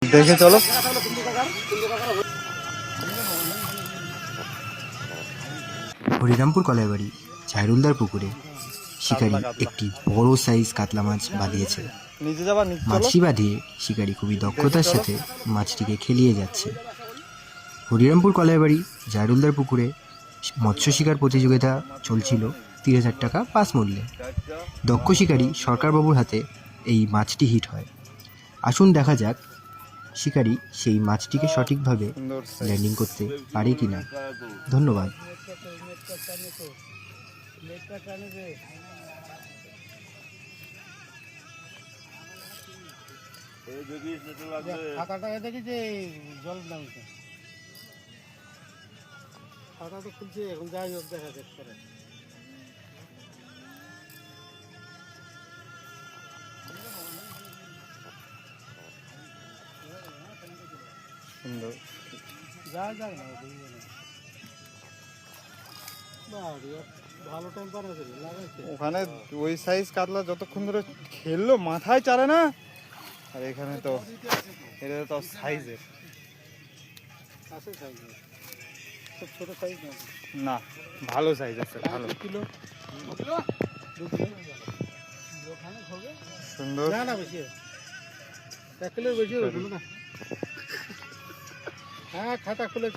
দেখে চলো। হরিরামপুর কলাইবাড়ি ঝাইরুলদার পুকুরে শিকারি একটি বড় সাইজ কাতলা মাছ বাঁধিয়েছে। মাছটি বাঁধিয়ে শিকারি খুবই দক্ষতার সাথে মাছটিকে খেলিয়ে যাচ্ছে। হরিরামপুর কলাইবাড়ি ঝাইরুলদার পুকুরে মৎস্য শিকার প্রতিযোগিতা চলছিল 30,000 টাকা পাস মূল্যে। দক্ষ শিকারি সরকারবাবুর হাতে এই মাছটি হিট হয়। আসুন দেখা যাক শিকারি সেই মাছটিকে সঠিকভাবে ল্যান্ডিং করতে পারে কিনা। ধন্যবাদ। খাতাটা দেখি যে জল নামছে, খাতা তো খুলছে এখন, যাই হোক দেখা যাক করে। সুন্দর যা যাক না ভালো টেম্পারেচার লাগাইছে ওখানে। ওই সাইজ কাতলা যতক্ষণ ধরে খেললো মাথায় চারে না, আর এখানে তো এটা তো সাইজের আছে, সাইজের খুব ছোট সাইজ না, না ভালো সাইজ আছে, ভালো কিলো সুন্দর। না না বেশি 1 কিলোর বেশি হবে না। হ্যাঁ খাতা খুলেছ।